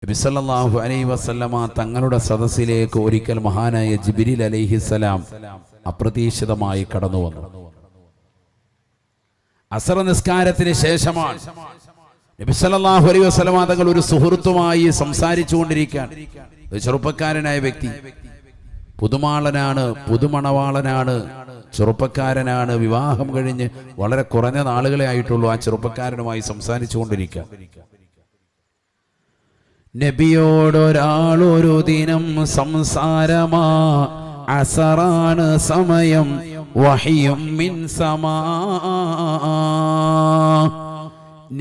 നബി സല്ലല്ലാഹു അലൈഹി വസല്ലമ തങ്ങളുടെ സദസ്സിലേക്ക് ഒരിക്കൽ മഹാനായ ജിബ്രീൽ അലൈഹിസ്സലാം അപ്രതീക്ഷിതമായി കടന്നു വന്നു. അസർ നിസ്കാരത്തിന് ശേഷമാണ്. നബി സല്ലല്ലാഹു അലൈഹി വസല്ലമ തങ്ങൾ ഒരു സുഹൃത്തുമായി സംസാരിച്ചുകൊണ്ടിരിക്കുകയാണ്. ഒരു ചെറുപ്പക്കാരനായ വ്യക്തി, പുതുമാളനാണ്, പുതുമണവാളനാണ്, ചെറുപ്പക്കാരനാണ്, വിവാഹം കഴിഞ്ഞ് വളരെ കുറഞ്ഞ നാളുകളെ ആയിട്ടുള്ളൂ. ആ ചെറുപ്പക്കാരനുമായി സംസാരിച്ചുകൊണ്ടിരിക്കുക. നബിയോടൊരാളൊരു ദിനം സംസാരമാ, അസറാണ് സമയം, വഹിയും മിൻ സമാ.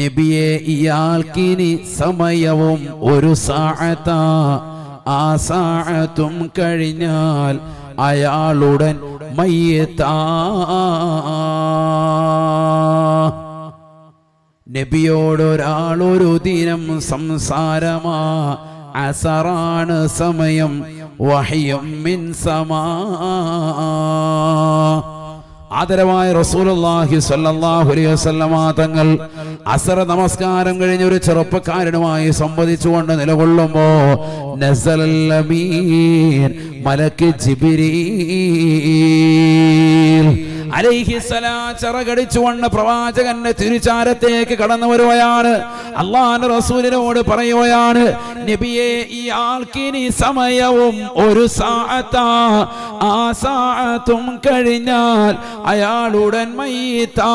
നബിയെ ഇയാൾക്കിനി സമയവും ഒരു സാഅത്താ, ആ സാഅത്തും കഴിഞ്ഞാൽ അയാളുടൻ മയ്യിത്താ. നബിയോടൊരാളൊരു ദിനം സംസാരമാ, അസറാണ് സമയം, വഹിയും മിൻ സമാ. ആദരവായ റസൂലുള്ളാഹി സ്വല്ലല്ലാഹു അലൈഹി വസല്ലമ തങ്ങൾ അസർ നമസ്കാരം കഴിഞ്ഞ ഒരു ചെറുപ്പക്കാരനുമായി സംവദിച്ചുകൊണ്ട് നിലകൊള്ളുമ്പോ നസലൽ അമീൻ മലക്ക് ജിബ്രീൽ അലൈഹിസ്സലാം ചിറകടിച്ചുകൊണ്ട് പ്രവാചകന്റെ തിരുചാരത്തേക്ക് കടന്നു വരുകയാണ്. അല്ലാഹുവിന്റെ റസൂലിനോട് പറയുകയാണ്, നബിയെ ഇയാൾക്കിനി സമയവും ഒരു സാഅത്താ, ആ സാഅത്തും കഴിഞ്ഞാൽ അയാളുടൻ മയ്യിത്താ.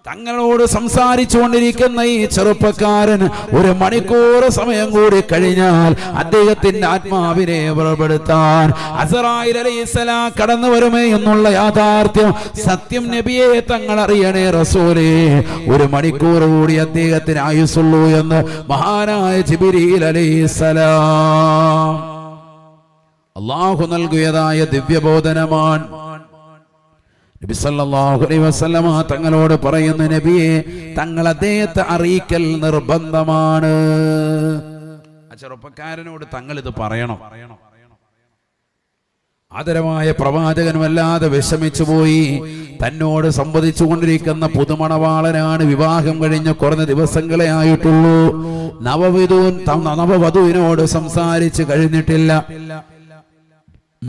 തങ്ങളോട് സംസാരിച്ചു കൊണ്ടിരിക്കുന്ന ഈ ചെറുപ്പക്കാരൻ ഒരു മണിക്കൂർ സമയം കൂടി കഴിഞ്ഞാൽ അദ്ദേഹത്തിന്റെ ആത്മാവിനെ വേർപെടുത്താൻ അസ്റായീൽ അലൈഹിസ്സലാം കടന്നു വരുമേ എന്നുള്ള യാഥാർത്ഥ്യം സത്യം നബിയെ തങ്ങൾ അറിയണേ റസൂലേ. ഒരു മണിക്കൂർ കൂടി അദ്ദേഹത്തിന് ആയുസ്സുള്ളൂ എന്ന് മഹാനായ ജിബ്രീൽ അലൈഹിസ്സലാം അല്ലാഹു നൽകിയതായ ദിവ്യബോധനമാണ്. നബി സല്ലല്ലാഹു അലൈഹി വസല്ലമ തങ്ങളോട് പറയുന്ന, നബിയെ തങ്ങൾ അദ്ദേഹത്തെ അറിയിക്കൽ നിർബന്ധമാണ്. ആ ചെറുപ്പക്കാരനോട് തങ്ങൾ ഇത് പറയണം. ആദരമായ പ്രവാചകൻ വല്ലാതെ വിഷമിച്ചു പോയി. തന്നോട് സംവദിച്ചു കൊണ്ടിരിക്കുന്ന പുതുമണവാളനാണ്, വിവാഹം കഴിഞ്ഞ കുറഞ്ഞ ദിവസങ്ങളെ ആയിട്ടുള്ളൂ. നവവധുവിനോട് സംസാരിച്ച് കഴിഞ്ഞിട്ടില്ല,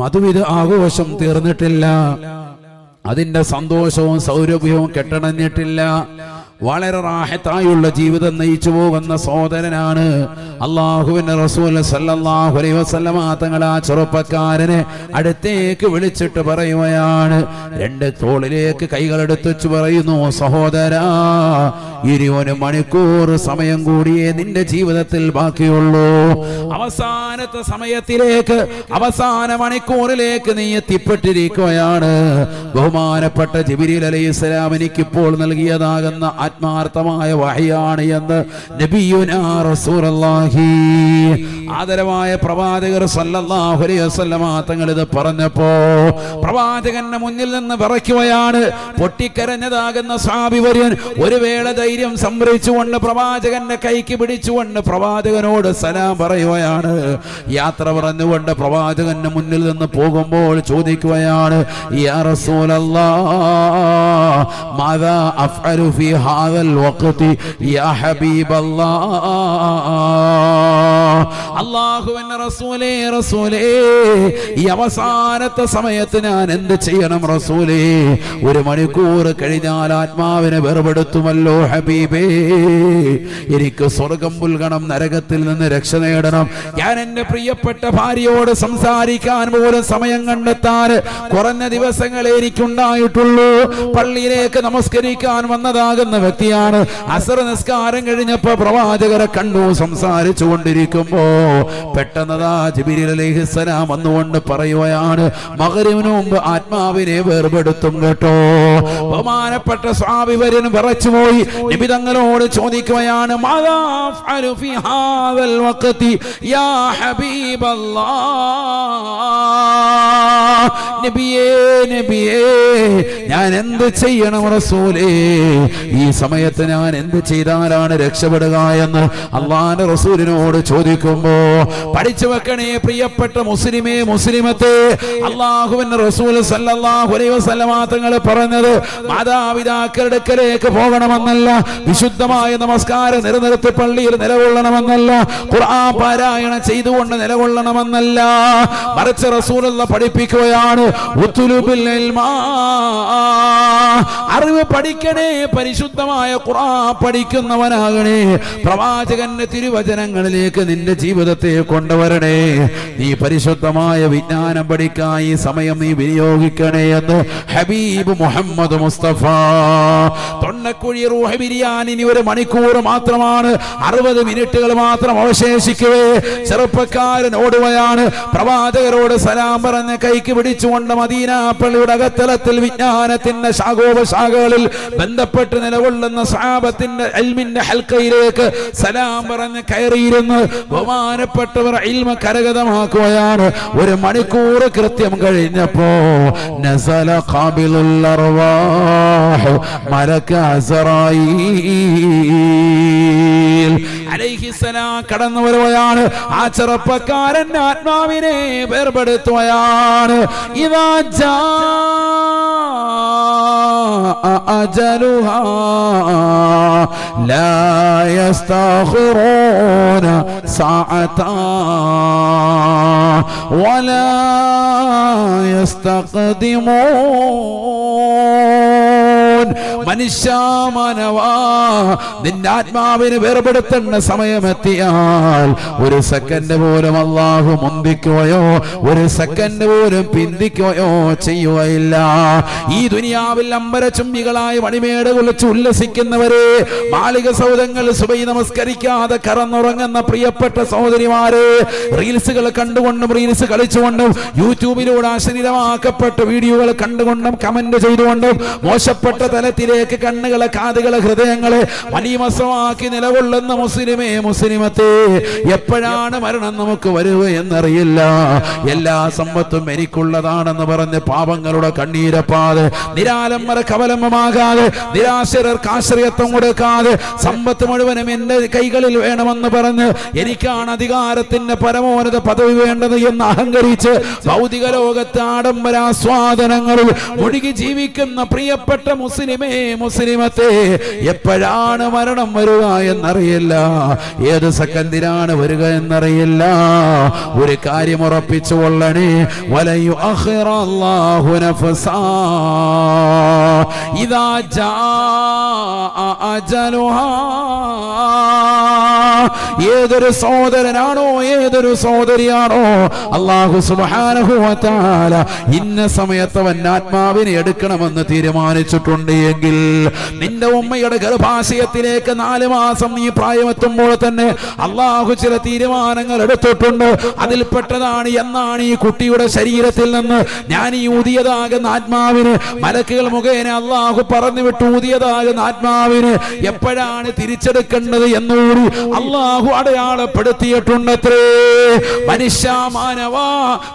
മധുവിധ ആഘോഷം തീർന്നിട്ടില്ല, അതിന്റെ സന്തോഷവും സൗരഭ്യവും കെട്ടണഞ്ഞിട്ടില്ല. വളരെ റാഹത്തായുള്ള ജീവിതം നയിച്ചു പോകുന്ന സഹോദരനാണ്. അല്ലാഹുവിന്റെ റസൂൽ സല്ലല്ലാഹു അലൈഹി വസല്ലമ തങ്ങൾ ആ ചെറുപ്പക്കാരനെ അടുത്തേക്ക് വിളിച്ചിട്ട് പറയുകയാണ്, രണ്ട് തോളിലേക്ക് കൈകളെടുത്ത് വെച്ച് പറയുന്നു, സഹോദരാ, 21 മണിക്കൂർ സമയം കൂടിയേ നിന്റെ ജീവിതത്തിൽ ബാക്കിയുള്ളൂ. അവസാനത്തെ സമയത്തിലേക്ക്, അവസാന മണിക്കൂറിലേക്ക് നീ എത്തിപ്പെട്ടിരിക്കുകയാണ്. ബഹുമാനപ്പെട്ട ജിബ്രീൽ അലൈഹിസ്സലാം എനിക്കിപ്പോൾ നൽകിയതാകുന്ന ആത്മാർത്ഥമായ വഹയാണ് എന്ന് നബിയുനാ റസൂലുള്ളാഹി ആദരവായ പ്രവാചകർ സല്ലല്ലാഹു അലൈഹി വസല്ലമ തങ്ങൾ ഇത് പറഞ്ഞപ്പോ പ്രവാചകന്റെ മുന്നിൽ നിന്ന് വിറയ്ക്കുകയാണ്. പൊട്ടിക്കരഞ്ഞതാകുന്ന സ്വഹാബി വര്യൻ ഒരു വേള ധൈര്യം സംഭരിച്ചുകൊണ്ട് പ്രവാചകന്റെ കൈക്ക് പിടിച്ചുകൊണ്ട് പ്രവാചകനോട് സലാം പറയുകയാണ്. യാത്ര പറഞ്ഞുകൊണ്ട് പ്രവാചകന്റെ മുന്നിൽ നിന്ന് പോകുമ്പോൾ ചോദിക്കുകയാണ്, യാ റസൂലല്ലാഹ്, മാദാ അഫ്അലു ഫീ ഹാദൽ വഖ്തി യാ ഹബീബല്ലാഹ്. അല്ലാഹുവിന്റെ റസൂലേ, റസൂലേ, ഈ അവസാനത്തെ സമയത്ത് ഞാൻ എന്ത് ചെയ്യണം റസൂലേ? 1 മണിക്കൂർ കഴിഞ്ഞാൽ ആത്മാവിനെ വേർപെടുത്തുമല്ലോ ഹബീബേ. എനിക്ക് സ്വർഗം പുൽകണം, നരകത്തിൽ നിന്ന് രക്ഷ നേടണം. ഞാൻ എന്റെ പ്രിയപ്പെട്ട ഭാര്യയോട് സംസാരിക്കാൻ പോലും സമയം കണ്ടെത്താൻ കുറഞ്ഞ ദിവസങ്ങളെ എനിക്കുണ്ടായിട്ടുള്ളൂ. പള്ളിയിലേക്ക് നമസ്കരിക്കാൻ വന്നതാകുന്ന വ്യക്തിയാണ്. അസർ നിസ്കാരം കഴിഞ്ഞപ്പോ പ്രവാചകരെ കണ്ടു സംസാരിച്ചു കൊണ്ടിരിക്കുമ്പോ പെട്ടെന്നതാ ജിബ്രീൽ അലൈഹിസ്സലാം വന്നുകൊണ്ട് പറയുകയാണ്, മഗ്‌രിബിന് മുമ്പ് ആത്മാവിനെ വേർപെടുത്തും കേട്ടോ. ബഹുമാനപ്പെട്ട സ്വഹാബി വര്യൻ വിറച്ചുപോയി. നബി തങ്ങളോട് ചോദിക്കുകയാണ്, മാദാ അഫ്അലു ഫീ ഹാദൽ വഖ്തി യാ ഹബീബല്ലാഹ്. നബിയേ, നബിയേ, ഞാൻ എന്ത് ചെയ്യണം റസൂലേ? ഈ സമയത്ത് ഞാൻ എന്ത് ചെയ്താലാണ് രക്ഷപ്പെടുക എന്ന് അല്ലാഹുവിന്റെ റസൂലിനോട് ചോദിക്കുമ്പോ പഠിച്ചു വെക്കണേ പ്രിയപ്പെട്ട മുസ്ലിമേ മുസ്ലിമത്തെ. അല്ലാഹുവിന്റെ റസൂൽ സല്ലല്ലാഹു അലൈഹി വസല്ലമ തങ്ങൾ പറഞ്ഞത് മാതാപിതാക്കളുടെ അടുക്കലേക്ക് പോകണമെന്നല്ല, വിശുദ്ധമായ നമസ്കാരം നിലനിർത്തി പള്ളിയിൽ നിലകൊള്ളണമെന്നല്ല, ഖുർആൻ പാരായണം ചെയ്തുകൊണ്ട് നിലകൊള്ളണമെന്നല്ല, മറിച്ച് റസൂലുള്ള പഠിപ്പിക്കുകയാണ് ഉത്തുലുബിൽ ഇൽമാ, അറിവ് പഠിക്കണേ, പരിശുദ്ധമായ ഖുർആൻ പഠിക്കുന്നവനാകണേ, പ്രവാചകന്റെ തിരുവചനങ്ങളിലേക്ക് നിന്റെ ജീവിതത്തെ കൊണ്ടുവരണേ, നീ പരിശുദ്ധമായ വിജ്ഞാനം പഠിക്കാൻ ഈ സമയം നീ വിനിയോഗിക്കണേ എന്ന് ഹബീബ് മുഹമ്മദ് മുസ്തഫ. തൊണ്ണക്കുഴി റൂഹ് ബിരിയാൻ ഇനി 1 മണിക്കൂർ മാത്രമാണ്, 60 മിനിറ്റുകൾ മാത്രം അവശേഷിക്കവേ ചെറുപ്പക്കാരൻ ഓടുകയാണ്. പ്രവാചകരോട് സലാം പറഞ്ഞ് കൈക്ക് പിടിച്ചുകൊണ്ട് മദീന പള്ളിയുടെ അകത്തലത്തിൽ വിജ്ഞാനത്തിന്റെ ശാഖോപശാഖകളിൽ ബന്ധപ്പെട്ട് നിലകൊള്ളുന്ന സഹാബത്തിന്റെ ഇൽമിന്റെ ഹൽക്കയിലേക്ക് സലാം പറഞ്ഞ് കയറിയിരുന്ന് ബഹുമാനപ്പെട്ടവർ ഇൽമ കരഗതമാക്കുകയാണ്. 1 മണിക്കൂർ കൃത്യം കഴിഞ്ഞപ്പോ നസല ഖാബിലുൽ അർവാഹ് മലക അസ്റായീൽ അലൈഹിസ്സലാം കടന്നു വരുകയാണ്. ആ ചെറുപ്പക്കാരൻ ആത്മാവിനെ വേർപെടുത്തുകയാണ്. ഇദാ ജാ അജലുഹാ ലാ യസ്തഖിറൂന സഅതാ വലാ യസ്തഖദിമൂൻ. മനുഷ്യാമാനവാ, നിന്റെ ആത്മാവിന് വേർപെടുത്തേണ്ട സമയമെത്തിയാൽ 1 സെക്കൻഡ് പോലും അല്ലാഹു മുന്തിക്കുകയോ 1 സെക്കൻഡ് പോലും പിന്തിക്കുകയോ ചെയ്യുകയില്ല. ഈ ദുനിയാവിൽ അമ്പരചുംബികളായ മണിമേട് കുളിച്ച് ഉല്ലസിക്കുന്നവരെ, മാളിക സൗധങ്ങൾ സുബഹി നമസ്കരിക്കാതെ കറന്നുറങ്ങുന്ന പ്രിയപ്പെട്ട സഹോദരിമാരെ, റീൽസുകൾ കണ്ടുകൊണ്ടും റീൽസ് കളിച്ചുകൊണ്ടും യൂട്യൂബിലൂടെ അശ്ലീലമാക്കപ്പെട്ട വീഡിയോകൾ കണ്ടുകൊണ്ടും കമന്റ് ചെയ്തുകൊണ്ടും മോശപ്പെട്ട തലത്തിലേക്ക് കണ്ണുകളെ കാതുകളെ ഹൃദയങ്ങളെ മലീമസമാക്കി നിലകൊള്ളുന്ന മുസ്ലിമേ മുസ്ലിമത്തെ, എപ്പോഴാണ് മരണം നമുക്ക് വരിക എന്നറിയില്ല. എല്ലാ സമ്പത്തും എനിക്കുള്ളതാണെന്ന് പറഞ്ഞ് പാപങ്ങളുടെ കണ്ണീരപ്പാതെ, നിരാലംബര കവലംബമാകാതെ, നിരാശർക്ക് ആശ്രയത്വം കൊടുക്കാതെ, സമ്പത്ത് മുഴുവനും എന്റെ കൈകളിൽ വേണമെന്ന് പറഞ്ഞ് എനിക്കാണ് അധികാരത്തിന്റെ പരമോന്നത പദവി വേണ്ടത് എന്ന് അഹങ്കരിച്ച് ഭൗതിക ലോകത്തെ ആഡംബരാസ്വാദനങ്ങളിൽ മുഴുകി ജീവിക്കുന്ന പ്രിയപ്പെട്ട മുസ്ലിമേ മുസ്ലിമത്തെ, എപ്പോഴാണ് മരണം വരിക എന്നറിയില്ല, ഏത് സെക്കൻഡിലാണ് വരിക എന്നറിയില്ല. ഒരു കാര്യം ഉറപ്പിച്ചു കൊള്ളണേ, വലയു അഖിറല്ലാഹു നഫ്സാ ഇദാ ജാ അജലുഹാ. ഏതൊരു സഹോദരനാണോ ഏതൊരു സഹോദരിയാണോ അല്ലാഹു സുബ്ഹാനഹു വ തആല ഇന്ന സമയത്ത് അവൻ ആത്മാവിനെ എടുക്കണമെന്ന് തീരുമാനിച്ചിട്ടുണ്ട് എങ്കിൽ, നിന്റെ ഉമ്മയുടെ ഗർഭാശയത്തിലേക്ക് 4 മാസം നീ പ്രായമെത്തുമ്പോൾ തന്നെ അല്ലാഹു ചില തീരുമാനങ്ങൾ എടുത്തിട്ടുണ്ട്. അതിൽപ്പെട്ടതാണ് എന്നാണ് ഈ കുട്ടിയുടെ ശരീരത്തിൽ നിന്ന് ഞാൻ ഈ ഊതിയതാകുന്ന ആത്മാവിന് മലക്കുകൾ മുഖേന അല്ലാഹു പറഞ്ഞു വിട്ട് ഊതിയതാകുന്ന ആത്മാവിന് എപ്പോഴാണ് തിരിച്ചെടുക്കേണ്ടത് എന്നുകൂടി അല്ലാഹു അടയാളപ്പെടുത്തിയിട്ടുണ്ടത്രേ. മനുഷ്യ മാനവാ,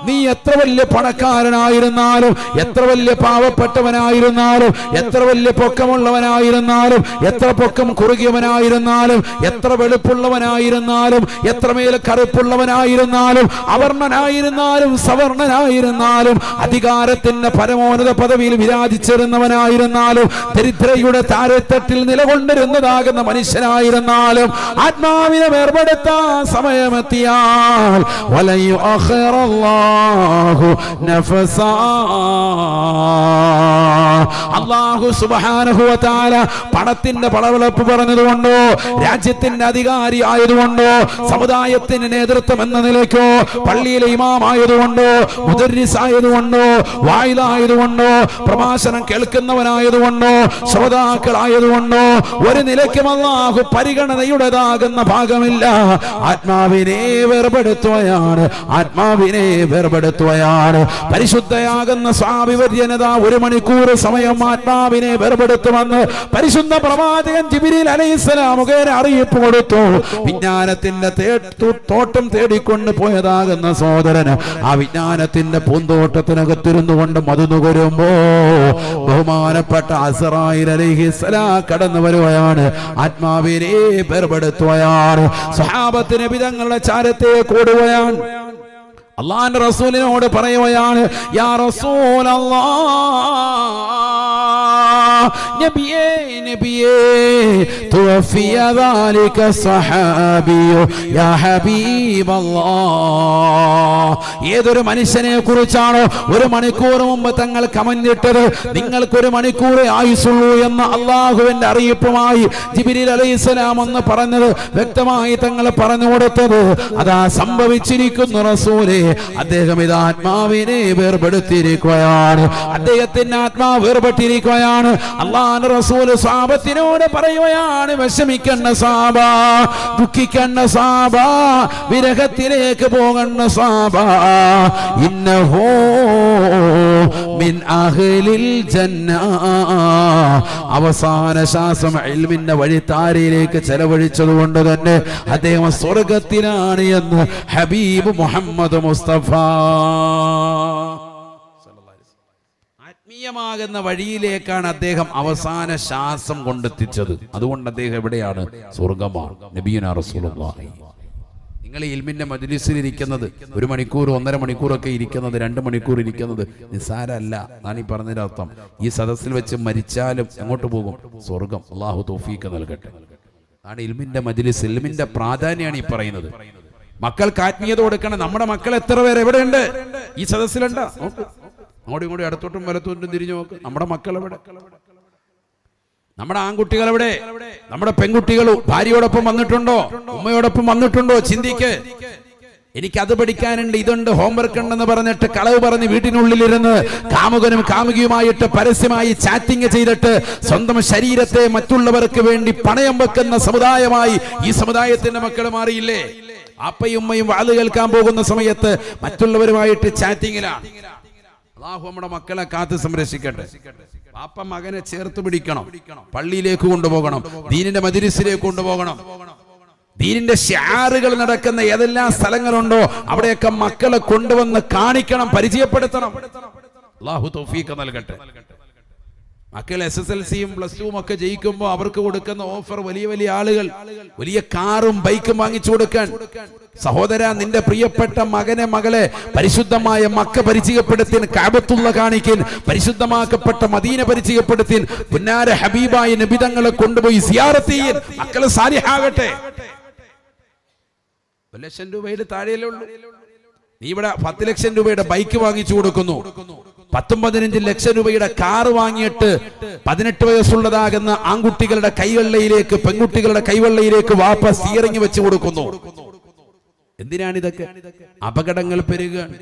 നീ എത്ര വലിയ പണക്കാരനായിരുന്നാലും, എത്ര വലിയ പാവപ്പെട്ടവനായിരുന്നാലും, എത്ര വലിയ പൊക്കമുള്ളവനായിരുന്നാലും, എത്ര പൊക്കം കുറുകിയവനായിരുന്നാലും, എത്ര വെളുപ്പുള്ളവനായിരുന്നാലും, എത്രമേൽ കറുപ്പുള്ളവനായിരുന്നാലും, അവർണനായിരുന്നാലും സവർണനായിരുന്നാലും, അധികാരത്തിന്റെ പരമോന്നത പദവിയിൽ വിരാജിച്ചിരുന്നവനായിരുന്നാലും, ദരിദ്രയുടെ താരത്തട്ടിൽ നിലകൊണ്ടിരുന്നതാകുന്ന മനുഷ്യനായിരുന്നാലും, ആത്മാവിനെ വേർപെടുത്താൻ സമയമെത്തിയാൽ വലയു അഖിറല്ലാഹു നഫ്സാ, അല്ലാഹു സുബ്ഹാനഹു വ തആല പണത്തിന്റെ പളവളപ്പ് പറഞ്ഞതുകൊണ്ടോ, രാജ്യത്തിന്റെ അധികാരി ആയതുകൊണ്ടോ, സമുദായത്തിന് നേതൃത്വം എന്ന നിലയ്ക്കോ, പള്ളിയിലെ ഇമാം ആയതുകൊണ്ടോ, മുദർരിസ് ആയതുകൊണ്ടോ, വായിലായതുകൊണ്ടോ, പ്രഭാഷണം കേൾക്കുന്നവനായതുകൊണ്ടോ, ശ്രോതാക്കളായതുകൊണ്ടോ ഒരു നിലയ്ക്കും അല്ലാഹു പരിഗണനയുടേതാകുന്ന ഭാഗമില്ല. ആത്മാവിനെ വേർപെടുത്തുകയാണ്, ആത്മാവിനെ വേർപെടുത്തുകയാണ്. പരിശുദ്ധയാകുന്ന സ്വാഭിവര്യനത 1 മണിക്കൂർ സമയം ആത്മാവിനെ വേർപെടുത്തുമെന്ന് പരിശുദ്ധ പ്രവാചകൻ ജിബ്രീൽ അലൈഹിസ്സലാം മുഖേന അറിയിപ്പ് കൊടുത്തു. വിജ്ഞാനത്തിന്റെ തോട്ടം തേടിക്കൊണ്ട് പോയതാകുന്ന സഹോദരന് ആ വിജ്ഞാനത്തിന്റെ പൂന്തോട്ടത്തിനകത്തിരുന്നു കൊണ്ട് മധുനുകരുമ്പോ ബഹുമാനപ്പെട്ട അസ്റായീൽ അലൈഹിസ്സലാം കടന്നു വരുകയാണ്, ആത്മാവിനെ വേർപെടുത്തുകയാണ്. സ്വഹാബത്ത് നബി തങ്ങളുടെ ചാരത്തേക്ക് ഓടുകയാണ്. അല്ലാഹുവിന്റെ റസൂലിനോട് പറയുകയാണ്, യാ റസൂലല്ലാഹ്, നബിയേ നബിയേ, തുവഫിയ ദാലിക സഹാബിയു യാ ഹബീബല്ലാഹ്. ഏതൊരു മനുഷ്യനെ കുറിച്ചാണോ ഒരു മണിക്കൂർ മുമ്പ് തങ്ങൾ കമന്റിട്ടത്, നിങ്ങൾക്ക് ഒരു മണിക്കൂർ ആയുസുള്ളൂ എന്ന അള്ളാഹുവിന്റെ അറിയിപ്പുമായി ജിബ്രീൽ അലൈഹിസ്സലാം എന്ന് പറഞ്ഞത് വ്യക്തമായി തങ്ങൾ പറഞ്ഞു കൊടുത്തത്, അതാ സംഭവിച്ചിരിക്കുന്നു റസൂലേ. അദ്ദേഹം ഇത് ആത്മാവിനെ വേർപെടുത്തിയിരിക്കുകയാണ്, അദ്ദേഹത്തിന്റെ ആത്മാവ് വേർപെട്ടിരിക്കുകയാണ്. അല്ലാഹുവിന്റെ റസൂൽ സ്വഹാബത്തിനോട് പറയുകയാണ്, വിഷമിക്കണ്ട സഹാബ, ദുഃഖിക്കണ്ട സഹാബ, വിരഹത്തിലേക്ക് പോകണ്ട സഹാബ, ഇന്നഹു മിൻ അഹ്ലിൽ ജന്ന. അവസാന ശ്വാസം ഇൽമിന്റെ വഴിത്താരയിലേക്ക് ചെലവഴിച്ചതുകൊണ്ട് തന്നെ അദ്ദേഹം സ്വർഗത്തിലാണ് എന്ന് ഹബീബ് മുഹമ്മദ് മുസ്തഫ. ആത്മീയമാകുന്ന വഴിയിലേക്കാണ് അദ്ദേഹം അവസാന ശ്വാസം കൊണ്ടെത്തിച്ചത്. അതുകൊണ്ട് അദ്ദേഹം എവിടെയാണ്? സ്വർഗമാണ്. നബിയുനാ റസൂലുള്ളാഹി. നിങ്ങൾ ഇൽമിന്റെ മജ്ലിസിൽ ഇരിക്കുന്നത് 1 മണിക്കൂർ 1.5 മണിക്കൂറൊക്കെ ഇരിക്കുന്നത്, 2 മണിക്കൂർ ഇരിക്കുന്നത് നിസ്സാരമല്ല. ഞാൻ ഈ പറഞ്ഞതിന്റെ അർത്ഥം, ഈ സദസ്സിൽ വെച്ച് മരിച്ചാലും എങ്ങോട്ട് പോകും? സ്വർഗം. അള്ളാഹു തൗഫീഖ് നൽകട്ടെ. ആണ് ഇൽമിന്റെ മജ്ലിസ്, ഇൽമിന്റെ പ്രാധാന്യമാണ് ഈ പറയുന്നത്. മക്കൾക്ക് ആത്മീയത കൊടുക്കണം. നമ്മുടെ മക്കൾ എത്ര പേര് എവിടെയുണ്ട്? ഈ സദസ്സിലുണ്ട്. അങ്ങോട്ടും ഇങ്ങോട്ടും ഇടത്തോട്ടും വലത്തോട്ടും തിരിഞ്ഞു നോക്ക്. നമ്മുടെ മക്കൾ എവിടെ? നമ്മുടെ ആൺകുട്ടികൾ എവിടെ? നമ്മുടെ പെൺകുട്ടികൾ ഭാര്യയോടൊപ്പം വന്നിട്ടുണ്ടോ? ഉമ്മയോടൊപ്പം വന്നിട്ടുണ്ടോ? ചിന്തിക്ക്. എനിക്കത് പഠിക്കാനുണ്ട്, ഇതുണ്ട്, ഹോംവർക്ക് ഉണ്ടെന്ന് പറഞ്ഞിട്ട് കളവ് പറഞ്ഞ് വീട്ടിനുള്ളിലിരുന്ന് കാമുകനും കാമുകിയുമായിട്ട് പരസ്യമായി ചാറ്റിംഗ് ചെയ്തിട്ട് സ്വന്തം ശരീരത്തെ മറ്റുള്ളവർക്ക് വേണ്ടി പണയം വെക്കുന്ന സമുദായമായി ഈ സമുദായത്തിന്റെ മക്കൾ മാറിയില്ലേ? അപ്പയും ഉമ്മയും വാല് കേൾക്കാൻ പോകുന്ന സമയത്ത് മറ്റുള്ളവരുമായിട്ട് ചാറ്റിങ്ങിലാണ്. അല്ലാഹു നമ്മുടെ മക്കളെ കാത്ത് സംരക്ഷിക്കട്ടെ. പാപ്പ മകനെ ചേർത്ത് പിടിക്കണം, പള്ളിയിലേക്ക് കൊണ്ടുപോകണം, ദീനിന്റെ മജ്ലിസിലേക്ക് കൊണ്ടുപോകണം. ദീനിന്റെ ശിആറുകൾ നടക്കുന്ന ഏതെല്ലാം സ്ഥലങ്ങളുണ്ടോ അവിടെയൊക്കെ മക്കളെ കൊണ്ടുവന്ന് കാണിക്കണം, പരിചയപ്പെടുത്തണം. അല്ലാഹു തൗഫീഖ് നൽകട്ടെ. മക്കൾ SSLCയും +2 ഒക്കെ ജയിക്കുമ്പോൾ അവർക്ക് കൊടുക്കുന്ന ഓഫർ വലിയ വലിയ ആളുകൾ വലിയ കാറും ബൈക്കും വാങ്ങിച്ചു കൊടുക്കാൻ. സഹോദര, നിന്റെ പ്രിയപ്പെട്ട മകനെ മകളെ പരിശുദ്ധമായ മക്ക പരിചയപ്പെടുത്തിൻ, കഅബത്തുള്ള കാണിക്കിൻ, പരിശുദ്ധമാക്കപ്പെട്ട മദീന പരിചയപ്പെടുത്തിൻ, പുന്നാര ഹബീബായ നബി തങ്ങളെ കൊണ്ടുപോയി സിയാറത്ത് ചെയ്യൻ. മക്കളെ സാലിഹാകട്ടെ. 1 ലക്ഷം രൂപയുടെ താഴെയല്ലേ ഉള്ളൂ. നീ ഇവിടെ 10 ലക്ഷം രൂപയുടെ ബൈക്ക് വാങ്ങിച്ചു കൊടുക്കുന്നു, 10-15 ലക്ഷം രൂപയുടെ കാറ് വാങ്ങിയിട്ട് 18 വയസ്സുള്ളതാകുന്ന ആൺകുട്ടികളുടെ കൈവെള്ളയിലേക്ക്, പെൺകുട്ടികളുടെ കൈവെള്ളയിലേക്ക് വാപ്പ സ്റ്റിയറിംഗ് വെച്ച് കൊടുക്കുന്നു. എന്തിനാണിതൊക്കെ? അപകടങ്ങൾ പെരുകുകയാണ്.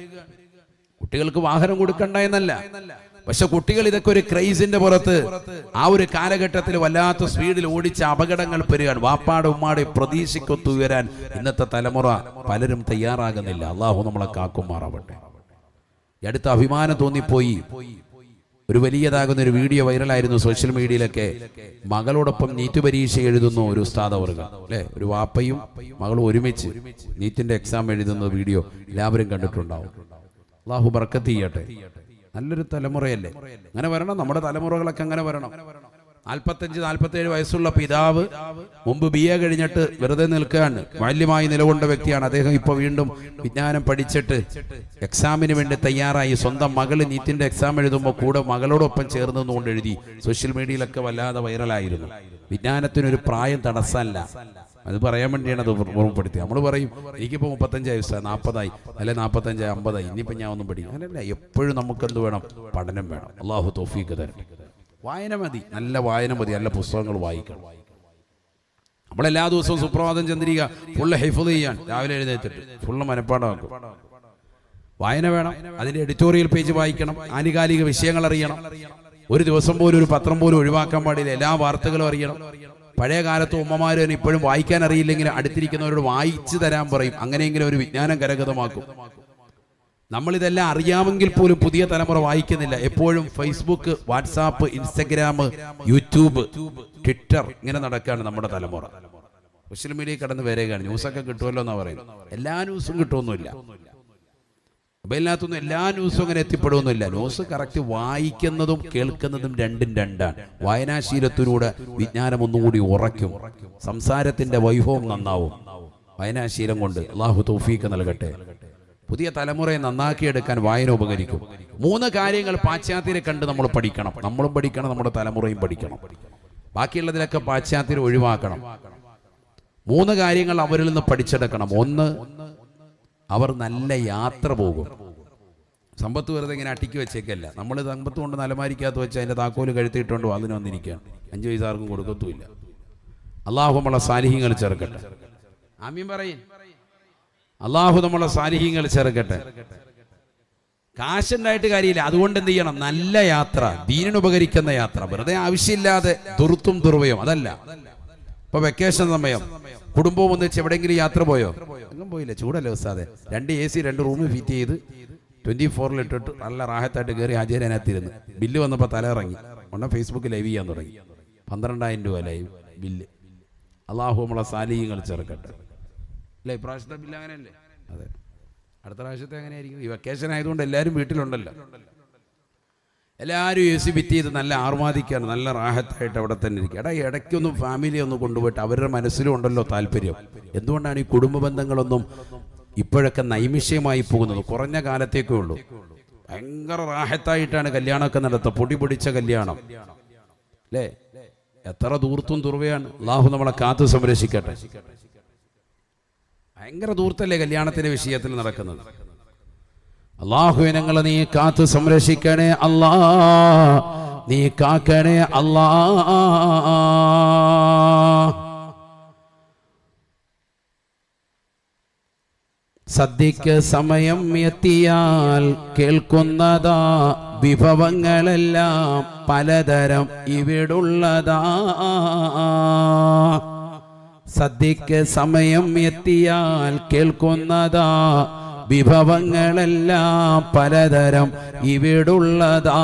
കുട്ടികൾക്ക് വാഹനം കൊടുക്കണ്ട എന്നല്ല, പക്ഷെ കുട്ടികൾ ഇതൊക്കെ ഒരു ക്രൈസിന്റെ പുറത്ത് ആ ഒരു കാലഘട്ടത്തിൽ വല്ലാത്ത സ്പീഡിൽ ഓടിച്ച അപകടങ്ങൾ പെരുകാൻ. വാപ്പാടെ ഉമ്മാടെ പ്രതീക്ഷയ്ക്കൊത്തു ഉയരാൻ ഇന്നത്തെ തലമുറ പലരും തയ്യാറാകുന്നില്ല. അള്ളാഹു നമ്മളെ കാക്കുമാറാവട്ടെ. ഈ അടുത്ത അഭിമാനം തോന്നിപ്പോയി. ഒരു വലിയതാകുന്ന ഒരു വീഡിയോ വൈറലായിരുന്നു സോഷ്യൽ മീഡിയയിലൊക്കെ. മകളോടൊപ്പം നീറ്റ് പരീക്ഷ എഴുതുന്നു ഒരു ഉസ്താദ് അവർക്ക്, അല്ലെ? ഒരു വാപ്പയും മകളും ഒരുമിച്ച് നീറ്റിന്റെ എക്സാം എഴുതുന്ന വീഡിയോ എല്ലാവരും കണ്ടിട്ടുണ്ടാവും. അല്ലാഹു ബർക്കത്ത് ചെയ്യട്ടെ. നല്ലൊരു തലമുറയല്ലേ? അങ്ങനെ വരണം. നമ്മുടെ തലമുറകളൊക്കെ അങ്ങനെ വരണം. 45-47 വയസ്സുള്ള പിതാവ് മുമ്പ് BA കഴിഞ്ഞിട്ട് വെറുതെ നിൽക്കുകയാണ്, മാല്യമായി നിലകൊണ്ട വ്യക്തിയാണ്. അദ്ദേഹം ഇപ്പൊ വീണ്ടും വിജ്ഞാനം പഠിച്ചിട്ട് എക്സാമിന് വേണ്ടി തയ്യാറായി. സ്വന്തം മകള് നീറ്റിന്റെ എക്സാം എഴുതുമ്പോൾ കൂടെ മകളോടൊപ്പം ചേർന്ന് നിന്നുകൊണ്ട് എഴുതി. സോഷ്യൽ മീഡിയയിലൊക്കെ വല്ലാതെ വൈറലായിരുന്നു. വിജ്ഞാനത്തിനൊരു പ്രായം തടസ്സമല്ല. അത് പറയാൻ വേണ്ടിയാണ് അത് ഓർമ്മപ്പെടുത്തി. നമ്മൾ പറയും എനിക്കിപ്പോ 35 വയസ്സായി, 40ആയി, അല്ലെ 45, 50ആയി, ഇനിയിപ്പോ ഞാൻ ഒന്നും പഠിക്കും. അങ്ങനെയല്ല. എപ്പോഴും നമുക്കെന്ത് വേണം? പഠനം വേണം. അള്ളാഹു തൗഫീഖ് തരട്ടെ. വായന മതി, നല്ല വായന മതി, നല്ല പുസ്തകങ്ങൾ വായിക്കണം. നമ്മളെല്ലാ ദിവസവും സുപ്രഭാതം ചന്ദ്രിക ഫുള്ള് ഹിഫ്ള് ചെയ്യാൻ രാവിലെ എഴുന്നേറ്റിട്ട് ഫുള്ള് മനപ്പാടമാക്കും. വായന വേണം. അതിന്റെ എഡിറ്റോറിയൽ പേജ് വായിക്കണം, ആനുകാലിക വിഷയങ്ങൾ അറിയണം. ഒരു ദിവസം പോലും ഒരു പത്രം പോലും ഒഴിവാക്കാൻ പാടില്ല. എല്ലാ വാർത്തകളും അറിയണം. പഴയ കാലത്ത് ഉമ്മമാര് ഇപ്പോഴും വായിക്കാൻ അറിയില്ലെങ്കിൽ അടുത്തിരിക്കുന്നവരോട് വായിച്ചു തരാൻ പറയും. അങ്ങനെയെങ്കിലും ഒരു വിജ്ഞാനം കരഗതമാക്കും. നമ്മളിതെല്ലാം അറിയാമെങ്കിൽ പോലും പുതിയ തലമുറ വായിക്കുന്നില്ല. എപ്പോഴും Facebook, WhatsApp, Instagram, YouTube, Twitter ഇങ്ങനെ നടക്കുകയാണ് നമ്മുടെ തലമുറ. സോഷ്യൽ മീഡിയ കടന്ന് വരികയാണ്. ന്യൂസൊക്കെ കിട്ടുമല്ലോ എന്നാ പറയുന്നത്. എല്ലാ ന്യൂസും കിട്ടുമൊന്നുമില്ല. മൊബൈലിനകത്തൊന്നും എല്ലാ ന്യൂസും അങ്ങനെ എത്തിപ്പെടുമൊന്നുമില്ല. ന്യൂസ് കറക്റ്റ് വായിക്കുന്നതും കേൾക്കുന്നതും രണ്ടും രണ്ടാണ്. വായനാശീലത്തിലൂടെ വിജ്ഞാനം ഒന്നുകൂടി ഉറയ്ക്കും, സംസാരത്തിന്റെ വൈഭവം നന്നാവും. വായനാശീലം കൊണ്ട് അള്ളാഹു തൗഫീഖ് നൽകട്ടെ. പുതിയ തലമുറയെ നന്നാക്കിയെടുക്കാൻ വായന ഉപകരിക്കും. 3 കാര്യങ്ങൾ പാശ്ചാത്യരെ കണ്ട് നമ്മൾ പഠിക്കണം. നമ്മളും പഠിക്കണം, നമ്മുടെ തലമുറയും പഠിക്കണം. ബാക്കിയുള്ളതിലൊക്കെ പാശ്ചാത്യരെ ഒഴിവാക്കണം. 3 കാര്യങ്ങൾ അവരിൽ നിന്ന് പഠിച്ചെടുക്കണം. 1, അവർ നല്ല യാത്ര പോകും. സമ്പത്ത് വെറുതെ ഇങ്ങനെ അട്ടിക്ക് വെച്ചേക്കല്ല. നമ്മൾ സമ്പത്ത് കൊണ്ട് നിലമാരിക്കകത്ത് വെച്ച് അതിൻ്റെ താക്കോല് കഴുത്തിയിട്ടുണ്ടോ അതിന് വന്നിരിക്കുകയാണ്. 5 പൈസ ആർക്കും കൊടുക്കത്തുമില്ല. അള്ളാഹു നമ്മളെ സാലിഹ്യങ്ങൾ ചേർക്കട്ടെ. ആമീൻ പറയും. അള്ളാഹു നമ്മളെ സാലിഹ്യങ്ങൾ ചേർക്കട്ടെ. കാശുണ്ടായിട്ട് കാര്യമില്ല. അതുകൊണ്ട് എന്ത് ചെയ്യണം? നല്ല യാത്ര, ദീനിന് ഉപകരിക്കുന്ന യാത്ര. വെറുതെ ആവശ്യമില്ലാതെ ദുർത്തും ദുർവ്വയം അതല്ല. ഇപ്പൊ വെക്കേഷൻ സമയം കുടുംബവും ഒന്നിച്ച് എവിടെയെങ്കിലും യാത്ര പോയോ? എങ്ങും പോയില്ല. ചൂടല്ലേ ഉസ്താദെ? 2 AC 2 റൂം ഫിറ്റ് ചെയ്ത് 24-ൽ ഇട്ടിട്ട് നല്ല റാഹത്തായിട്ട് കയറി ഹാജരതിനകത്തിരുന്ന് ബില്ല് വന്നപ്പോൾ തല ഇറങ്ങി. ഉടനെ ഫേസ്ബുക്കിൽ ലൈവ് ചെയ്യാൻ തുടങ്ങി. 12,000 രൂപ ലൈവ് ബില്ല്. അള്ളാഹു നമ്മളെ സാലിഹ്യങ്ങൾ ചേർക്കട്ടെ. അല്ലേ? ഇപ്രാവശ്യത്തെ ബില്ല് അങ്ങനെയല്ലേ? അതെ. അടുത്ത പ്രാവശ്യത്തെ എങ്ങനെയായിരിക്കും? ഈ വെക്കേഷൻ ആയതുകൊണ്ട് എല്ലാവരും വീട്ടിലുണ്ടല്ലോ. എല്ലാവരും AC ഫിറ്റ് ചെയ്ത് നല്ല ആർമാദിക്കാണ്, നല്ല റാഹത്തായിട്ട് അവിടെ തന്നെ ഇരിക്കുക. ഇടയ്ക്കൊന്നും ഫാമിലിയെ ഒന്ന് കൊണ്ടുപോയിട്ട് അവരുടെ മനസ്സിലും ഉണ്ടല്ലോ താല്പര്യം. എന്തുകൊണ്ടാണ് ഈ കുടുംബ ബന്ധങ്ങളൊന്നും ഇപ്പോഴൊക്കെ നൈമിഷ്യമായി പോകുന്നത്? കുറഞ്ഞ കാലത്തേക്കേ ഉള്ളൂ. ഭയങ്കര റാഹത്തായിട്ടാണ് കല്യാണമൊക്കെ നടത്തുക. പൊടി പൊടിച്ച കല്യാണം അല്ലേ? എത്ര ദൂർത്തും ദുർവയാണ്. അള്ളാഹു നമ്മളെ കാത്തു സംരക്ഷിക്കട്ടെ. ഭയങ്കര ദൂർത്തല്ലേ കല്യാണത്തിന്റെ വിഷയത്തിൽ നടക്കുന്നത്. അള്ളാഹു ഞങ്ങളെ നീ കാത്തു സംരക്ഷിക്കണേ അല്ലാ, നീ കാക്കണേ അല്ലാ. സദ്യക്ക് സമയം എത്തിയാൽ കേൾക്കുന്നതാ വിഭവങ്ങളെല്ലാം പലതരം ഇവിടുള്ളതാ. സദ്യക്ക് സമയം എത്തിയാൽ കേൾക്കുന്നതാ വിഭവങ്ങളെല്ലാം പലതരം ഇവിടുള്ളതാ.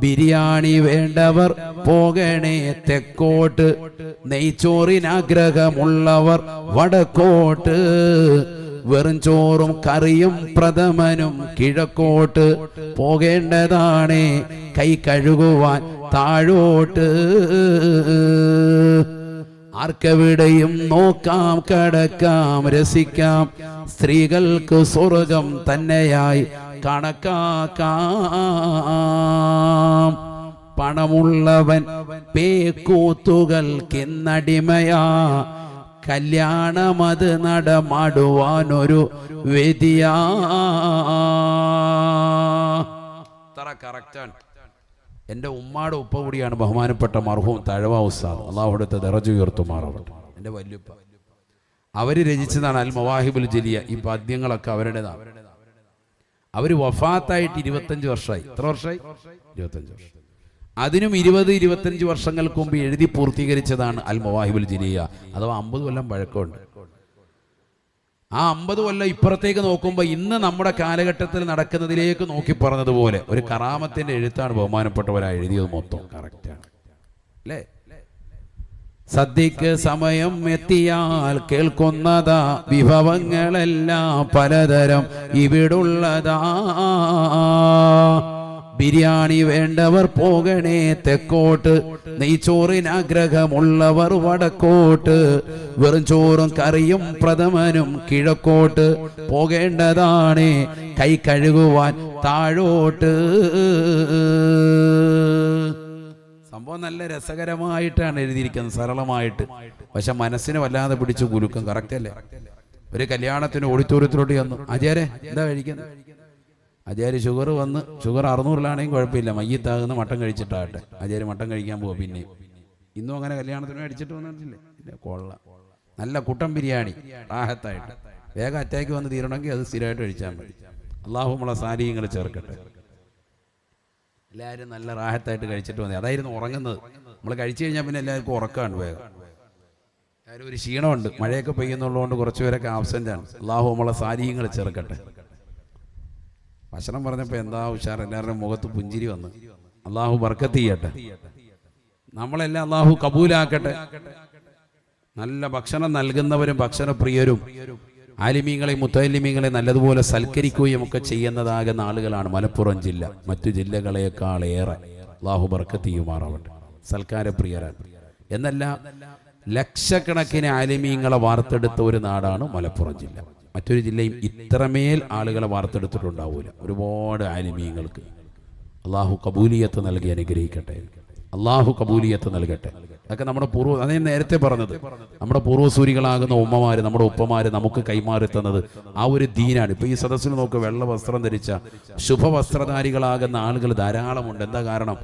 ബിരിയാണി വേണ്ടവർ പോകണേ തെക്കോട്ട്, നെയ്ച്ചോറിനാഗ്രഹമുള്ളവർ വടക്കോട്ട്, വെറും ചോറും കറിയും പ്രഥമനും കിഴക്കോട്ട്, പോകേണ്ടതാണേ കൈ കഴുകുവാൻ താഴോട്ട്. ആർക്കെവിടെയും നോക്കാം, കടക്കാം, രസിക്കാം, സ്ത്രീകൾക്ക് സ്വർഗം തന്നെയായി കണക്കാക്കാം. പണമുള്ളവൻ പേക്കൂത്തുകൾക്കിന്നടിമയാ, കല്യാണമത് നടമാടുവാനൊരു വേദിയാ. കറക്റ്റാണ്. എൻ്റെ ഉമ്മാടെ ഉപ്പ കൂടിയാണ് ബഹുമാനപ്പെട്ട മർഹൂം തഴവ ഉസ്താദ്. അള്ളാഹുവിടുത്തെ ദറജ ഉയർത്തുമാറാവട്ടെ. എൻ്റെ വല്യുപ്പ അവര് രചിച്ചതാണ് അൽ മവാഹിബുൽ ജലിയ. ഈ പദ്യങ്ങളൊക്കെ അവരുടേതാണ്. അവര് വഫാത്തായിട്ട് 25 വർഷമായി. എത്ര വർഷമായി? 25 വർഷം. അതിനും 20-25 വർഷങ്ങൾക്ക് മുമ്പ് എഴുതി പൂർത്തീകരിച്ചതാണ് അൽ മവാഹിബുൽ ജലിയ. അഥവാ 50 കൊല്ലം പഴക്കമുണ്ട്. ആ 50 കൊല്ലം ഇപ്പുറത്തേക്ക് നോക്കുമ്പോൾ ഇന്ന് നമ്മുടെ കാലഘട്ടത്തിൽ നടക്കുന്നതിലേക്ക് നോക്കി പറഞ്ഞതുപോലെ ഒരു കറാമത്തിന്റെ എഴുത്താണ് ബഹുമാനപ്പെട്ടവരായി എഴുതിയത്. മൊത്തം കറക്റ്റാണ് അല്ലേ? സദ്യക്ക് സമയം എത്തിയാൽ കേൾക്കുന്നതാ വിഭവങ്ങളെല്ലാം പലതരം ഇവിടുള്ളതാ. ബിരിയാണി വേണ്ടവർ പോകണേ തെക്കോട്ട്, നെയ്ച്ചോറിനാഗ്രഹമുള്ളവർ വടക്കോട്ട്, വെറും ചോറും കറിയും പ്രഥമനും കിഴക്കോട്ട്, പോകേണ്ടതാണ് കൈ കഴുകുവാൻ താഴോട്ട്. സംഭവം നല്ല രസകരമായിട്ടാണ് എഴുതിയിരിക്കുന്നത്, സരളമായിട്ട്. പക്ഷെ മനസ്സിനെ വല്ലാതെ പിടിച്ചു കുലുക്കും. കറക്റ്റ് അല്ലേ? ഒരു കല്യാണത്തിന് ഓഡിറ്റോറിയത്തിലോട്ട് ചെന്നു, ആചാരെ എന്താ കഴിക്കുന്നത്? ആചാര്യ ഷുഗർ വന്ന്, ഷുഗർ 600-ലാണെങ്കിൽ കുഴപ്പമില്ല, മയ്യത്താകുന്ന മട്ടൻ കഴിച്ചിട്ടാകട്ടെ. ആചാര്യ മട്ടൻ കഴിക്കാൻ പോവാ. പിന്നെ ഇന്നും അങ്ങനെ കല്യാണത്തിന് അടിച്ചിട്ട് വന്നിട്ടില്ലേ? കൊള്ള നല്ല കുട്ടൻ ബിരിയാണി റാഹത്തായിട്ട് വേഗം അറ്റാക്ക് വന്ന് തീരണമെങ്കിൽ അത് സ്ഥിരമായിട്ട് കഴിച്ചാൽ മതി. അള്ളാഹു നമ്മളെ സാലിഹ്യങ്ങൾ ചേർക്കട്ടെ. എല്ലാവരും നല്ല റാഹത്തായിട്ട് കഴിച്ചിട്ട് മതി. അതായിരുന്നു ഉറങ്ങുന്നത്. നമ്മൾ കഴിച്ചു കഴിഞ്ഞാൽ പിന്നെ എല്ലാവർക്കും ഉറക്കമാണ് വേഗം. എല്ലാവരും ഒരു ക്ഷീണമുണ്ട്, മഴയൊക്കെ പെയ്യുന്നുള്ളതുകൊണ്ട് കുറച്ചുപേരൊക്കെ ആബ്സെൻ്റാണ്. അള്ളാഹു നമ്മളെ സാലിഹ്യങ്ങൾ ചേർക്കട്ടെ. ഭക്ഷണം പറഞ്ഞപ്പോൾ എന്താ ഉഷാർ, എല്ലാവരുടെയും മുഖത്ത് പുഞ്ചിരി വന്ന്. അള്ളാഹു ബർക്കത്ത് ചെയ്യട്ടെ. നമ്മളെല്ലാം അള്ളാഹു കബൂലാക്കട്ടെ. നല്ല ഭക്ഷണം നൽകുന്നവരും ഭക്ഷണപ്രിയരും ആലിമീങ്ങളെ മുത്തലിമീങ്ങളെ നല്ലതുപോലെ സൽക്കരിക്കുകയും ഒക്കെ ചെയ്യുന്നതാകുന്ന ആളുകളാണ് മലപ്പുറം ജില്ല. മറ്റു ജില്ലകളെക്കാളേറെ അള്ളാഹു ബർക്കത്ത് ചെയ്യുമാറാവട്ടെ. സൽക്കാരപ്രിയരാണ് എന്നല്ല, ലക്ഷക്കണക്കിന് ആലിമീങ്ങളെ വാർത്തെടുത്ത ഒരു നാടാണ് മലപ്പുറം ജില്ല. മറ്റൊരു ജില്ലയും ഇത്രമേൽ ആളുകളെ വാർത്തെടുത്തിട്ടുണ്ടാവൂല. ഒരുപാട് ആലിമീങ്ങൾക്ക് അള്ളാഹു കബൂലിയത്ത് നൽകി അനുഗ്രഹിക്കട്ടെ. അള്ളാഹു കബൂലിയത്ത് നൽകട്ടെ. അതൊക്കെ നമ്മുടെ അതേ നേരത്തെ പറഞ്ഞത്, നമ്മുടെ പൂർവ്വസൂരികളാകുന്ന ഉമ്മമാര്, നമ്മുടെ ഉപ്പമാര് നമുക്ക് കൈമാറി തന്നത് ആ ഒരു ദീനാണ്. ഇപ്പൊ ഈ സദസ്സിൽ നോക്ക്, വെള്ള വസ്ത്രം ധരിച്ച ശുഭവസ്ത്രധാരികളാകുന്ന ആളുകൾ ധാരാളമുണ്ട്. എന്താ കാരണം?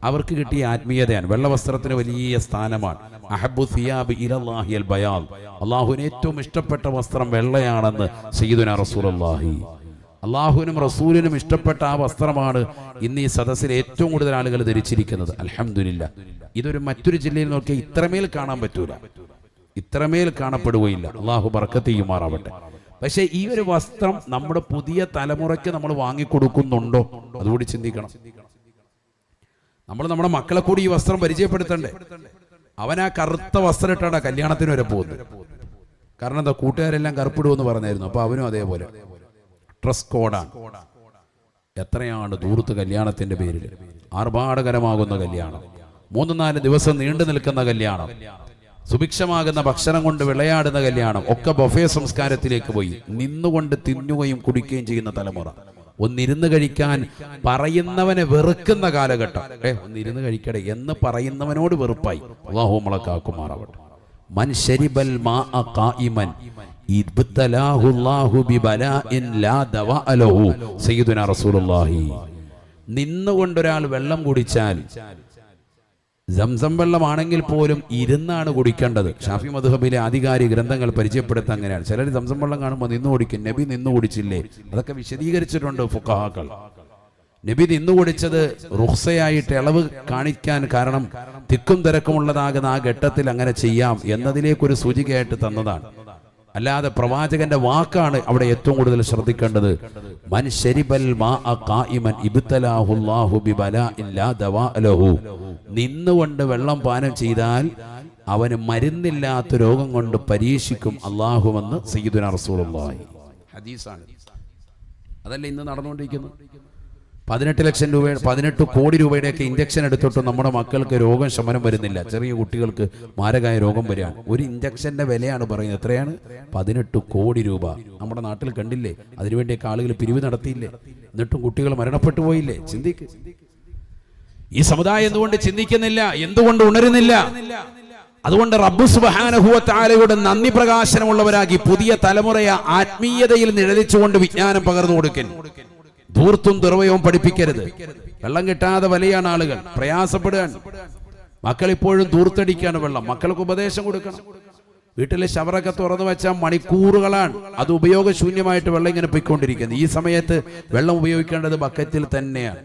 അവർക്ക് കിട്ടിയ ആത്മീയതയാണ്. വെള്ള വസ്ത്രത്തിന് വലിയ സ്ഥാനമാണ്. അഹബ്ബു സിയാബ് ഇലല്ലാഹി അൽ ബയാൽ, അള്ളാഹുവിന് ഏറ്റവും ഇഷ്ടപ്പെട്ട വസ്ത്രം വെള്ളയാണെന്ന് സയ്യിദുനാ റസൂലുള്ളാഹി. അള്ളാഹുവിനും റസൂലിനും ഇഷ്ടപ്പെട്ട ആ വസ്ത്രമാണ് ഇന്ന് ഈ സദസ്സിൽ ഏറ്റവും കൂടുതൽ ആളുകൾ ധരിച്ചിരിക്കുന്നത്. അൽഹംദുലില്ലാ. ഇതൊരു മറ്റൊരു ജില്ലയിൽ നോക്കിയാൽ ഇത്രമേൽ കാണാൻ പറ്റൂല, ഇത്രമേൽ കാണപ്പെടുകയില്ല. അള്ളാഹു ബർക്കത്ത് ചെയ്യുമാറാവട്ടെ. പക്ഷേ ഈ ഒരു വസ്ത്രം നമ്മുടെ പുതിയ തലമുറയ്ക്ക് നമ്മൾ വാങ്ങിക്കൊടുക്കുന്നുണ്ടോ? അതുകൂടി ചിന്തിക്കണം. നമ്മൾ നമ്മുടെ മക്കളെ കൂടി ഈ വസ്ത്രം പരിചയപ്പെടുത്തണ്ടേ? അവൻ ആ കറുത്ത വസ്ത്രം ഇട്ടാണ് കല്യാണത്തിന് വരെ പോകുന്നത്. കാരണം എന്താ? കൂട്ടുകാരെല്ലാം കറുപ്പിടുമെന്ന് പറഞ്ഞായിരുന്നു. അപ്പൊ അവനും അതേപോലെ ഡ്രസ് കോഡാണ്. എത്രയാണ് ദൂരത്ത് കല്യാണത്തിന്റെ പേരിൽ ആർഭാടകരമാകുന്ന കല്യാണം, 3-4 ദിവസം നീണ്ടു നിൽക്കുന്ന കല്യാണം, സുഭിക്ഷമാകുന്ന ഭക്ഷണം കൊണ്ട് വിളയാടുന്ന കല്യാണം, ഒക്കെ ബൊഫേ സംസ്കാരത്തിലേക്ക് പോയി. നിന്നുകൊണ്ട് തിന്നുകയും കുടിക്കുകയും ചെയ്യുന്ന തലമുറ. ഒന്നിരുന്ന് കഴിക്കാൻ പറയുന്നവനെ വെറുക്കുന്ന കാലഘട്ടം. ഒന്നിരുന്ന് കഴിക്കട്ടെ എന്ന് പറയുന്നവനോട് വെറുപ്പായി. അല്ലാഹു നമ്മളെ കാക്കുമാറാവട്ടെ. മൻ ശരിബൽ മാഅ ഖായിമൻ ഇബ്തലാഹു അല്ലാഹു ബിബലാഇൻ ലാ ദവാ ലഹു സയ്യിദുനാ റസൂലുള്ളാഹി. നിന്നുകൊണ്ടൊരാൾ വെള്ളം കുടിച്ചാൽ, സംസം വെള്ളമാണെങ്കിൽ പോലും ഇരുന്നാണ് കുടിക്കേണ്ടത്. ഷാഫി മദ്ഹബിലെ ആധികാരിക ഗ്രന്ഥങ്ങൾ പരിചയപ്പെടുത്താൻ അങ്ങനെയാണ്. ചിലർ സംസം വെള്ളം കാണുമ്പോൾ നിന്ന് കുടിക്കും. നബി നിന്ന് കുടിച്ചില്ലേ? അതൊക്കെ വിശദീകരിച്ചിട്ടുണ്ട് ഫുഖഹാക്കൾ. നബി നിന്ന് കുടിച്ചത് റുഖ്സയായിട്ട് ഇളവ് കാണിക്കാൻ, കാരണം തിക്കും തിരക്കുമുള്ളതാകുന്ന ആ ഘട്ടത്തിൽ അങ്ങനെ ചെയ്യാം എന്നതിലേക്കൊരു സൂചികയായിട്ട് തന്നതാണ്. അല്ലാതെ പ്രവാചകന്റെ വാക്കാണ് അവിടെ ഏറ്റവും കൂടുതൽ ശ്രദ്ധിക്കേണ്ടത്. മൻ ശരിബൽ മാഅ ഖായിമൻ ഇബ്തലാഹു അല്ലാഹു ബിബലാഇൻ ലാ ദവാ ലഹു. നിന്നുകൊണ്ട് വെള്ളം പാനം ചെയ്താൽ അവന് മരുന്നില്ലാത്ത രോഗം കൊണ്ട് പരീക്ഷിക്കും അല്ലാഹുവെന്ന് സയ്യിദുനാ റസൂലുള്ളാഹി. ഹദീസാണ്. അതല്ല ഇന്ന് നടന്നുകൊണ്ടിരിക്കുന്നത്. 18 ലക്ഷം രൂപ, 18 കോടി രൂപയുടെയൊക്കെ ഇഞ്ചക്ഷൻ എടുത്തിട്ട് നമ്മുടെ മക്കൾക്ക് രോഗം ശമനം വരുന്നില്ല. ചെറിയ കുട്ടികൾക്ക് മാരകമായ രോഗം വരികയാണ്. ഒരു ഇഞ്ചക്ഷന്റെ വിലയാണ് പറയുന്നത്. എത്രയാണ്? 18 കോടി രൂപ. നമ്മുടെ നാട്ടിൽ കണ്ടില്ലേ? അതിനുവേണ്ടിയൊക്കെ ആളുകൾ പിരിവ് നടത്തിയില്ലേ? എന്നിട്ടും കുട്ടികൾ മരണപ്പെട്ടു പോയില്ലേ? ചിന്തിക്ക്. ഈ സമുദായം എന്തുകൊണ്ട് ചിന്തിക്കുന്നില്ല? എന്തുകൊണ്ട് ഉണരുന്നില്ല? അതുകൊണ്ട് റബ്ബ് സുബ്ഹാനഹു വ തആലയുടെ നന്ദി പ്രകാശനമുള്ളവരാക്കി പുതിയ തലമുറയെ ആത്മീയതയിൽ നിഴലിച്ചുകൊണ്ട് വിജ്ഞാനം പകർന്നു കൊടുക്കൻ. ധൂർത്തും ദുർവയവും പഠിപ്പിക്കരുത്. വെള്ളം കിട്ടാതെ വലിയാണ് ആളുകൾ, പ്രയാസപ്പെടുകയാണ്. മക്കൾ ഇപ്പോഴും ധൂർത്തടിക്കാണ് വെള്ളം. മക്കൾക്ക് ഉപദേശം കൊടുക്കണം. വീട്ടിലെ ഷവറൊക്കെ തുറന്നു വെച്ചാൽ മണിക്കൂറുകളാണ് അത് ഉപയോഗശൂന്യമായിട്ട് വെള്ളം ഇങ്ങനെ പൊയ്ക്കൊണ്ടിരിക്കുന്നത്. ഈ സമയത്ത് വെള്ളം ഉപയോഗിക്കേണ്ടത് ബക്കറ്റിൽ തന്നെയാണ്.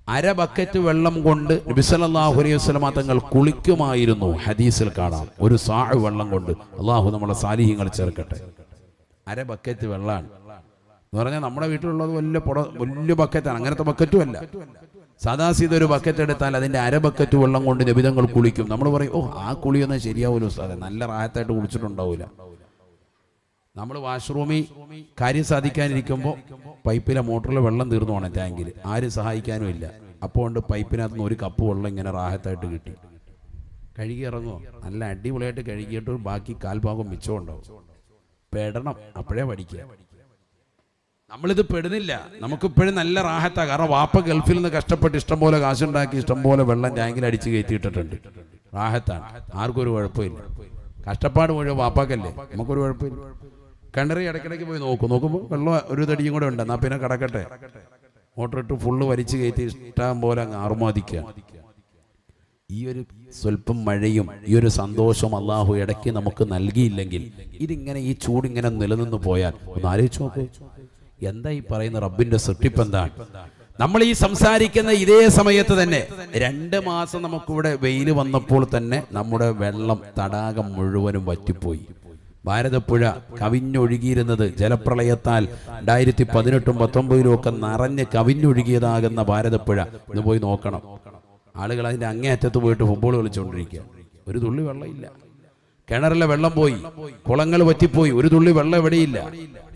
അര ബക്കറ്റ് വെള്ളം കൊണ്ട് നബി സല്ലല്ലാഹു അലൈഹി വസല്ലം തങ്ങൾ കുളിക്കുമായിരുന്നു. ഹദീസിൽ കാണാം. ഒരു സാഅ് വെള്ളം കൊണ്ട്. അള്ളാഹു നമ്മളെ സാലിഹ്യങ്ങൾ ചേർക്കട്ടെ. അര ബക്കറ്റ് വെള്ളമാണ് എന്ന് പറഞ്ഞാൽ നമ്മുടെ വീട്ടിലുള്ളത് വലിയ ബക്കറ്റാണ്. അങ്ങനത്തെ ബക്കറ്റും അല്ല. സാദാസീത ഒരു ബക്കറ്റ് എടുത്താൽ അതിന്റെ അര ബക്കറ്റ് വെള്ളം കൊണ്ട് നബിതങ്ങൾ കുളിക്കും. നമ്മൾ പറയും, ഓ ആ കുളിയൊന്നും ശരിയാവൂല ഉസ്താദേ, നല്ല റാഹത്തായിട്ട് കുളിച്ചിട്ടുണ്ടാവൂല. നമ്മൾ വാഷ്റൂമിൽ കാര്യം സാധിക്കാനിരിക്കുമ്പോൾ പൈപ്പിലെ മോട്ടറിലെ വെള്ളം തീർന്നു പോകണം ടാങ്കിൽ. ആരും സഹായിക്കാനും ഇല്ല. അപ്പോൾ കൊണ്ട് പൈപ്പിനകത്ത് നിന്ന് ഒരു കപ്പ് വെള്ളം ഇങ്ങനെ റാഹത്തായിട്ട് കിട്ടി. കഴുകി ഇറങ്ങുമോ? നല്ല അടിപൊളിയായിട്ട് കഴുകിയിട്ട് ബാക്കി കാൽഭാഗം മിച്ചം ഉണ്ടാവും. പെടണം, അപ്പോഴേ പഠിക്കുക. നമ്മളിത് പെടുന്നില്ല. നമുക്കിപ്പോഴും നല്ല റാഹത്താണ്. കാരണം വാപ്പ ഗൾഫിൽ നിന്ന് കഷ്ടപ്പെട്ട് ഇഷ്ടംപോലെ കാശുണ്ടാക്കി ഇഷ്ടംപോലെ വെള്ളം ടാങ്കിൽ അടിച്ച് കയറ്റിയിട്ടിട്ടുണ്ട്. റാഹത്താണ്. ആർക്കും ഒരു കുഴപ്പമില്ല. കഷ്ടപ്പാട് മുഴുവൻ വാപ്പാക്കല്ലേ, നമുക്കൊരു കുഴപ്പമില്ല. കിണറി ഇടയ്ക്കിടയ്ക്ക് പോയി നോക്കുമ്പോൾ വെള്ളം ഒരു തടിയും കൂടെ ഉണ്ട്. എന്നാൽ പിന്നെ കിടക്കട്ടെ. മോട്ടറിട്ട് ഫുള്ള് വലിച്ചു കയറ്റി ഇഷ്ടം പോലെ അങ്ങ് ആറുമാദിക്കുക. ഈ ഒരു സ്വല്പം മഴയും ഈ ഒരു സന്തോഷവും അള്ളാഹു ഇടയ്ക്ക് നമുക്ക് നൽകിയില്ലെങ്കിൽ, ഇതിങ്ങനെ ഈ ചൂടിങ്ങനെ നിലനിന്ന് പോയാൽ ഒന്ന് ആലോചിച്ച് നോക്കൂ. എന്താ ഈ പറയുന്ന റബ്ബിന്റെ സൃഷ്ടിപ്പ് എന്താണ്? നമ്മൾ ഈ സംസാരിക്കുന്ന ഇതേ സമയത്ത് തന്നെ 2 മാസം നമുക്കിവിടെ വെയിൽ വന്നപ്പോൾ തന്നെ നമ്മുടെ വെള്ളം തടാകം മുഴുവനും വറ്റിപ്പോയി. ഭാരതപ്പുഴ കവിഞ്ഞൊഴുകിയിരുന്നത് ജലപ്രളയത്താൽ 2018 19 ഒക്കെ നിറഞ്ഞ് കവിഞ്ഞൊഴുകിയതാകുന്ന ഭാരതപ്പുഴ ഇന്ന് പോയി നോക്കണം. ആളുകൾ അതിന്റെ അങ്ങേയറ്റത്ത് പോയിട്ട് ഫുട്ബോൾ കളിച്ചുകൊണ്ടിരിക്കുക. ഒരു തുള്ളി വെള്ളമില്ല. കിണറിലെ വെള്ളം പോയി, കുളങ്ങൾ വറ്റിപ്പോയി, ഒരു തുള്ളി വെള്ളം എവിടെയില്ല.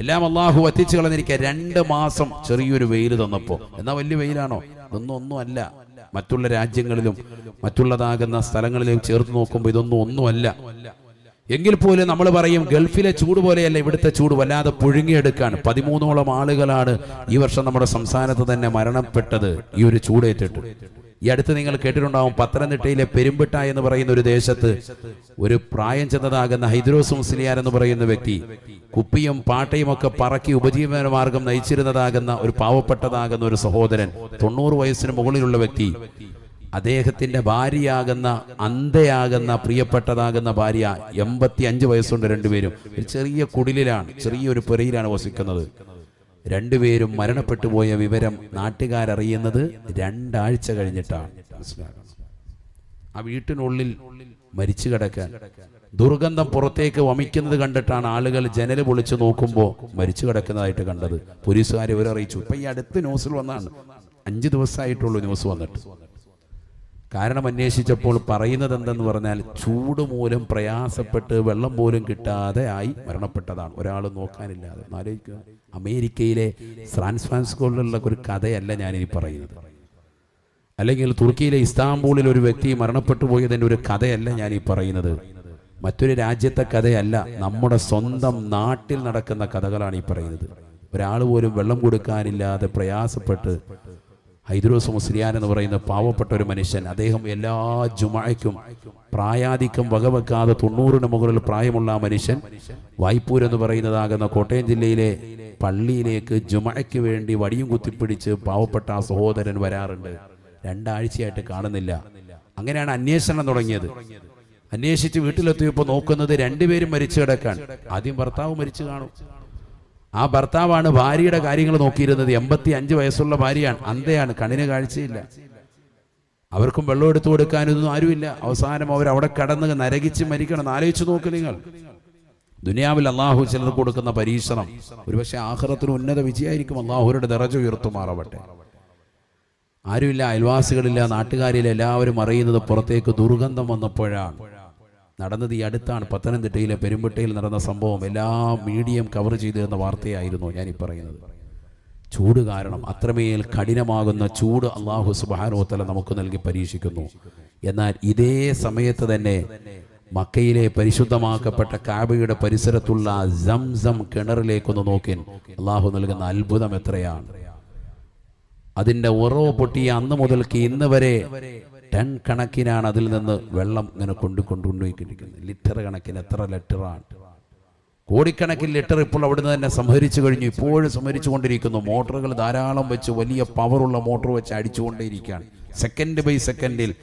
എല്ലാം അള്ളാഹു വറ്റിച്ചു കളഞ്ഞിരിക്കുക. 2 മാസം ചെറിയൊരു വെയിൽ തന്നപ്പോ. എന്നാ വലിയ വെയിലാണോ? ഒന്നും അല്ല. മറ്റുള്ള രാജ്യങ്ങളിലും മറ്റുള്ളതാകുന്ന സ്ഥലങ്ങളിലും ചേർത്ത് നോക്കുമ്പോൾ ഇതൊന്നും ഒന്നുമല്ല. എങ്കിൽ പോലും നമ്മൾ പറയും ഗൾഫിലെ ചൂട് പോലെയല്ല ഇവിടുത്തെ ചൂട്, വല്ലാതെ പുഴുങ്ങിയെടുക്കാൻ. 13ഓളം ആളുകളാണ് ഈ വർഷം നമ്മുടെ സംസ്ഥാനത്ത് തന്നെ മരണപ്പെട്ടത് ഈ ഒരു ചൂടേറ്റിട്ട്. ഈ അടുത്ത് നിങ്ങൾ കേട്ടിട്ടുണ്ടാവും, പത്തനംതിട്ടയിലെ പെരുമ്പിട്ട എന്ന് പറയുന്ന ഒരു ദേശത്ത് ഒരു പ്രായം ചെന്നതാകുന്ന ഹൈദ്രോസ് മുസ്ലിയാർ എന്ന് പറയുന്ന വ്യക്തി കുപ്പിയും പാട്ടയും ഒക്കെ പറക്കി ഉപജീവന മാർഗം നയിച്ചിരുന്നതാകുന്ന ഒരു പാവപ്പെട്ടതാകുന്ന ഒരു സഹോദരൻ, 90 വയസ്സിന് മുകളിലുള്ള വ്യക്തി, അദ്ദേഹത്തിന്റെ ഭാര്യയാകുന്ന അന്ധയാകുന്ന പ്രിയപ്പെട്ടതാകുന്ന ഭാര്യ 85 വയസ്സുണ്ട്. രണ്ടുപേരും ഒരു ചെറിയ കുടിലാണ്, ചെറിയൊരു പുരയിലാണ് വസിക്കുന്നത്. രണ്ടുപേരും മരണപ്പെട്ടു പോയ വിവരം നാട്ടുകാരറിയുന്നത് 2 ആഴ്ച കഴിഞ്ഞിട്ടാണ്. മനസ്സിലാക്കണം. ആ വീട്ടിനുള്ളിൽ മരിച്ചു കിടക്കാൻ ദുർഗന്ധം പുറത്തേക്ക് വമിക്കുന്നത് കണ്ടിട്ടാണ് ആളുകൾ ജനൽ പൊളിച്ചു നോക്കുമ്പോൾ മരിച്ചു കിടക്കുന്നതായിട്ട് കണ്ടത്. പോലീസുകാരെ ഇവരറിയിച്ചു. ഇപ്പൊ ഈ അടുത്ത് ന്യൂസിൽ വന്നാണ്, 5 ദിവസമായിട്ടുള്ളൂ ന്യൂസ് വന്നിട്ട്. കാരണം അന്വേഷിച്ചപ്പോൾ പറയുന്നത് എന്തെന്ന് പറഞ്ഞാൽ ചൂട് മൂലം പ്രയാസപ്പെട്ട് വെള്ളം പോലും കിട്ടാതെ ആയി മരണപ്പെട്ടതാണ്, ഒരാൾ നോക്കാനില്ലാതെ. ആലോചിക്കുക, അമേരിക്കയിലെ സാൻ ഫ്രാൻസിസ്കോയിലുള്ള ഒരു കഥയല്ല ഞാനിനി പറയുന്നത്, അല്ലെങ്കിൽ തുർക്കിയിലെ ഇസ്താംബൂളിൽ ഒരു വ്യക്തി മരണപ്പെട്ടു പോയതിൻ്റെ ഒരു കഥയല്ല ഞാനീ പറയുന്നത്, മറ്റൊരു രാജ്യത്തെ കഥയല്ല, നമ്മുടെ സ്വന്തം നാട്ടിൽ നടക്കുന്ന കഥകളാണ് ഈ പറയുന്നത്. ഒരാൾ പോലും വെള്ളം കൊടുക്കാനില്ലാതെ പ്രയാസപ്പെട്ട് ഹൈദ്രോസ് മുസ്ലിയാർ എന്ന് പറയുന്ന പാവപ്പെട്ട ഒരു മനുഷ്യൻ, അദ്ദേഹം എല്ലാ ജുമഅയ്ക്കും പ്രായാധിക്യം വകവെക്കാതെ 90-ന് മുകളിൽ പ്രായമുള്ള ആ മനുഷ്യൻ വായ്പൂർ എന്ന് പറയുന്നതാകുന്ന കോട്ടയം ജില്ലയിലെ പള്ളിയിലേക്ക് ജുമഅയ്ക്ക് വേണ്ടി വടിയും കുത്തിപ്പിടിച്ച് പാവപ്പെട്ട ആ സഹോദരൻ വരാറുണ്ട്. 2 ആഴ്ചയായിട്ട് കാണുന്നില്ല. അങ്ങനെയാണ് അന്വേഷണം തുടങ്ങിയത്. അന്വേഷിച്ച് വീട്ടിലെത്തിയപ്പോൾ നോക്കുന്നത് 2 പേരും മരിച്ചു കിടക്കാൻ. ആദ്യം ഭർത്താവ് മരിച്ചു കാണും. ആ ഭർത്താവാണ് ഭാര്യയുടെ കാര്യങ്ങൾ നോക്കിയിരുന്നത്. 85 വയസ്സുള്ള ഭാര്യയാണ്, അന്ധയാണ്, കണ്ണിന് കാഴ്ചയില്ല. അവർക്കും വെള്ളം എടുത്തു കൊടുക്കാനൊന്നും ആരുമില്ല. അവസാനം അവർ അവിടെ കടന്ന് നരകിച്ച് മരിക്കണം. ആലോചിച്ച് നോക്ക് നിങ്ങൾ. ദുനിയാവിൽ അള്ളാഹു ചിലർ കൊടുക്കുന്ന പരീക്ഷണം ഒരുപക്ഷെ ആഖിറത്തിന് ഉന്നത വിജയമായിരിക്കും. അള്ളാഹുരുടെ ദറജ ഉയർത്തുമാറാവട്ടെ. ആരുമില്ല, അയൽവാസികളില്ല, നാട്ടുകാരില്ല, എല്ലാവരും അറിയുന്നത് പുറത്തേക്ക് ദുർഗന്ധം വന്നപ്പോഴാണ്. നടന്നത് ഈ അടുത്താണ്, പത്തനംതിട്ടയിലെ പെരുമ്പിട്ടയിൽ നടന്ന സംഭവം. എല്ലാ മീഡിയയും കവർ ചെയ്തു എന്ന വാർത്തയായിരുന്നു ഞാനീ പറയുന്നത്. ചൂട് കാരണം, അത്രമേൽ കഠിനമാകുന്ന ചൂട് അള്ളാഹു സുബ്ഹാനഹു വ തആല നമുക്ക് നൽകി പരീക്ഷിക്കുന്നു. എന്നാൽ ഇതേ സമയത്ത് തന്നെ മക്കയിലെ പരിശുദ്ധമാക്കപ്പെട്ട കാബയുടെ പരിസരത്തുള്ള സംസം കിണറിലേക്കൊന്ന് നോക്കിൻ. അള്ളാഹു നൽകുന്ന അത്ഭുതം എത്രയാണ്! അതിൻ്റെ ഉറവ് പൊട്ടിയ അന്ന് മുതൽക്ക് ഇന്ന് വരെ ടൺ കണക്കിനാണ് അതിൽ നിന്ന് വെള്ളം ഇങ്ങനെ കൊണ്ടുപോയിക്കൊണ്ടിരിക്കുന്നത്. ലിറ്റർ കണക്കിന്, എത്ര ലിറ്ററാണ്, കോടിക്കണക്കിന് ലിറ്റർ ഇപ്പോൾ അവിടുന്ന് തന്നെ സംഭരിച്ചു കഴിഞ്ഞു. ഇപ്പോഴും സംഭരിച്ചു കൊണ്ടിരിക്കുന്നു. മോട്ടറുകൾ ധാരാളം വെച്ച്, വലിയ പവറുള്ള മോട്ടോർ വെച്ച് അടിച്ചുകൊണ്ടേയിരിക്കുകയാണ്. സെക്കൻഡ് ബൈ സെക്കൻഡിൽ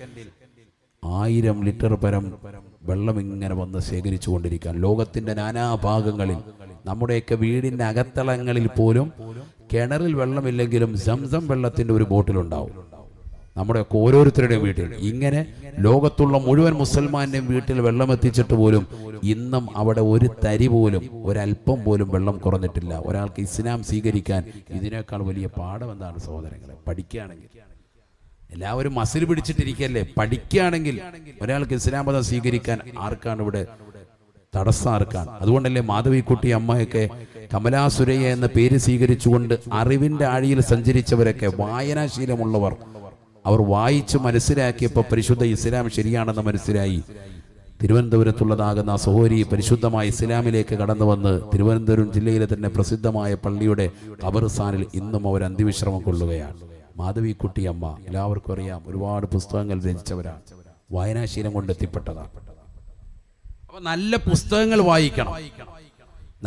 1000 ലിറ്റർ പരം വെള്ളം ഇങ്ങനെ വന്ന് ശേഖരിച്ചു കൊണ്ടിരിക്കുകയാണ്. ലോകത്തിന്റെ നാനാഭാഗങ്ങളിൽ, നമ്മുടെയൊക്കെ വീടിന്റെ അകത്തളങ്ങളിൽ പോലും കിണറിൽ വെള്ളമില്ലെങ്കിലും സംസം വെള്ളത്തിന്റെ ഒരു ബോട്ടിലുണ്ടാവും. നമ്മുടെയൊക്കെ ഓരോരുത്തരുടെയും വീട്ടിൽ ഇങ്ങനെ ലോകത്തുള്ള മുഴുവൻ മുസൽമാന്റെയും വീട്ടിൽ വെള്ളം എത്തിച്ചിട്ട് പോലും ഇന്നും അവിടെ ഒരു തരി പോലും, ഒരല്പം പോലും വെള്ളം കുറഞ്ഞിട്ടില്ല. ഒരാൾക്ക് ഇസ്ലാം സ്വീകരിക്കാൻ ഇതിനേക്കാൾ വലിയ പാഠം എന്താണ് സഹോദരങ്ങളെ? പഠിക്കുകയാണെങ്കിൽ എല്ലാവരും മസിൽ പിടിച്ചിട്ടിരിക്കല്ലേ. പഠിക്കുകയാണെങ്കിൽ ഒരാൾക്ക് ഇസ്ലാം മതം സ്വീകരിക്കാൻ ആർക്കാണ് ഇവിടെ തടസ്സം? ആർക്കാണ്? അതുകൊണ്ടല്ലേ മാധവിക്കുട്ടി അമ്മയൊക്കെ കമലാസുരയ്യ എന്ന പേര് സ്വീകരിച്ചുകൊണ്ട് അറിവിന്റെ ആഴിയിൽ സഞ്ചരിച്ചവരൊക്കെ, വായനാശീലമുള്ളവർ, അവർ വായിച്ച് മനസ്സിലാക്കിയപ്പോൾ പരിശുദ്ധ ഇസ്ലാം ശരിയാണെന്ന് മനസ്സിലായി. തിരുവനന്തപുരത്തുള്ളതാകുന്ന ആ സഹോദരി പരിശുദ്ധമായ ഇസ്ലാമിലേക്ക് കടന്നു വന്ന് തിരുവനന്തപുരം ജില്ലയിലെ തന്നെ പ്രസിദ്ധമായ പള്ളിയുടെ ഖബർസ്ഥാനിൽ ഇന്നും അവർ അന്ത്യവിശ്രമം കൊള്ളുകയാണ്. മാധവിക്കുട്ടി അമ്മ എല്ലാവർക്കും അറിയാം, ഒരുപാട് പുസ്തകങ്ങൾ രചിച്ചവരാണ്, വായനാശീലം കൊണ്ട് എത്തിപ്പെട്ടതാണ്. അപ്പൊ നല്ല പുസ്തകങ്ങൾ വായിക്കണം,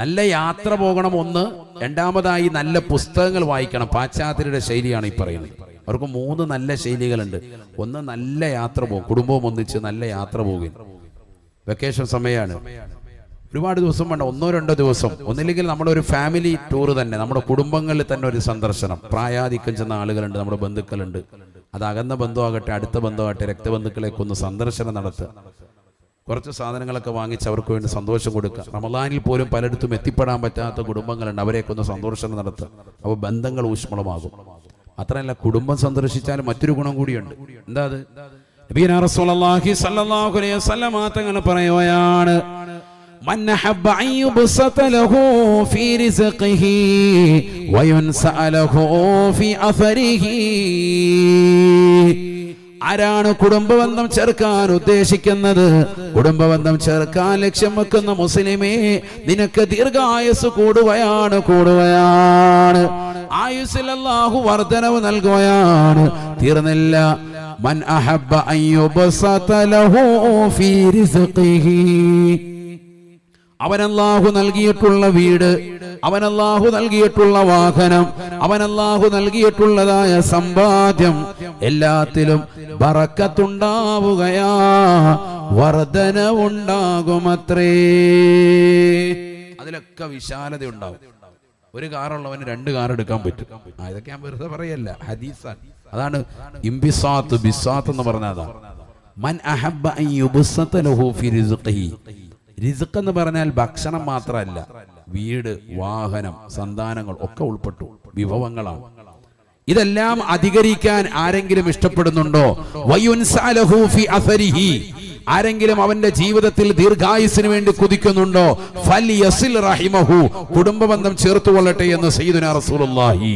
നല്ല യാത്ര പോകണം. ഒന്ന്. രണ്ടാമതായി നല്ല പുസ്തകങ്ങൾ വായിക്കണം. പാശ്ചാത്യരുടെ ശൈലിയാണ് ഈ പറയുന്നത്. അവർക്ക് 3 നല്ല ശൈലികളുണ്ട്. ഒന്ന്, നല്ല യാത്ര പോകും, കുടുംബവും ഒന്നിച്ച് നല്ല യാത്ര പോകും. വെക്കേഷൻ സമയമാണ്, ഒരുപാട് ദിവസം വേണ്ട, 1-2 ദിവസം. ഒന്നില്ലെങ്കിൽ നമ്മുടെ ഒരു ഫാമിലി ടൂർ തന്നെ, നമ്മുടെ കുടുംബങ്ങളിൽ തന്നെ ഒരു സന്ദർശനം. പ്രായാധിക്യം ചെന്ന ആളുകളുണ്ട്, നമ്മുടെ ബന്ധുക്കളുണ്ട്, അത് അകന്ന ബന്ധുവാകട്ടെ അടുത്ത ബന്ധുവാകട്ടെ, രക്തബന്ധുക്കളേക്ക് ഒന്ന് സന്ദർശനം നടത്തുക. കുറച്ച് സാധനങ്ങളൊക്കെ വാങ്ങിച്ച് അവർക്ക് വേണ്ടി സന്തോഷം കൊടുക്കുക. റമളാനിൽ പോലും പലയിടത്തും എത്തിപ്പെടാൻ പറ്റാത്ത കുടുംബങ്ങളുണ്ട്, അവരെയൊക്കെ ഒന്ന് സന്തോഷം നടത്തുക. അപ്പോൾ ബന്ധങ്ങൾ ഊഷ്മളമാകും. മാത്രമല്ല, കുടുംബം സന്ദർശിച്ചാൽ മറ്റൊരു ഗുണം കൂടിയുണ്ട്. എന്താ അത്? നബിയുനാ റസൂലുള്ളാഹി സ്വല്ലല്ലാഹു അലൈഹി വസല്ലം തങ്ങൾ പറയുകയാണ്, മൻ ഹബ്ബ അൻ യുബ്സത ലഹു ഫീ റിസ്ഖിഹി വയുൻസഅ ലഹു ഫീ അഫരിഹി. ആരാണ് കുടുംബബന്ധം ചേർക്കാൻ ഉദ്ദേശിക്കുന്നത്? കുടുംബബന്ധം ചേർക്കാൻ ലക്ഷ്യം വെക്കുന്ന മുസ്ലിമേ, നിനക്ക് ദീർഘായുസ് കൂടുകയാണ്. ആയുസ്സിൽ അല്ലാഹു വർധനവ് നൽകുകയാണ്. തീർന്നില്ല. മൻ അഹബ്ബ അൻ യുബ്സത ലഹു ഫീ റിസ്ഖിഹി, അവനല്ലാഹു നൽകിയിട്ടുള്ള വീട്, അവനല്ലാഹു നൽകിയിട്ടുള്ള വാഹനം, അവനല്ലാഹു നൽകിയിട്ടുള്ളതായ സമ്പാദ്യം, എല്ലാത്തിലും ബറക്കത്തുണ്ടാവുകയാ, വർധനവുണ്ടാകുമത്രേ. അതിലൊക്കെ വിശാലത ഉണ്ടാവും. ഒരു കാറുള്ളവന് 2 കാർ എടുക്കാൻ പറ്റും. ഇതൊക്കെ ഞാൻ വെറുതെ പറയല്ല, ഹദീസാണ്. അതാണ് ഇംബിസാത്ത് ബിസാത്ത് എന്ന് പറഞ്ഞതാ. മൻ അഹബ്ബ അൻ യുബ്സത ലഹു ഫീ റിസ്ഖിഹി. റിസ്ഖ് എന്ന് പറഞ്ഞാൽ ഭക്ഷണം മാത്രമല്ല, വീട്, വാഹനം, സന്താനങ്ങൾ ഒക്കെ ഉൾപ്പെട്ടു, വിഭവങ്ങളാണ്. ഇതെല്ലാം അധികരിക്കാൻ ആരെങ്കിലും ഇഷ്ടപ്പെടുന്നുണ്ടോ? വയുൻസലഹു ഫി അസരിഹി, ആരെങ്കിലും അവന്റെ ജീവിതത്തിൽ ദീർഘായുസിന് വേണ്ടി കുതിക്കുന്നുണ്ടോ? ഫൽയസിൽ റഹിമഹു, കുടുംബബന്ധം ചേർത്തുകൊള്ളട്ടെ എന്ന് സയ്യിദുനാ റസൂലുള്ളാഹി.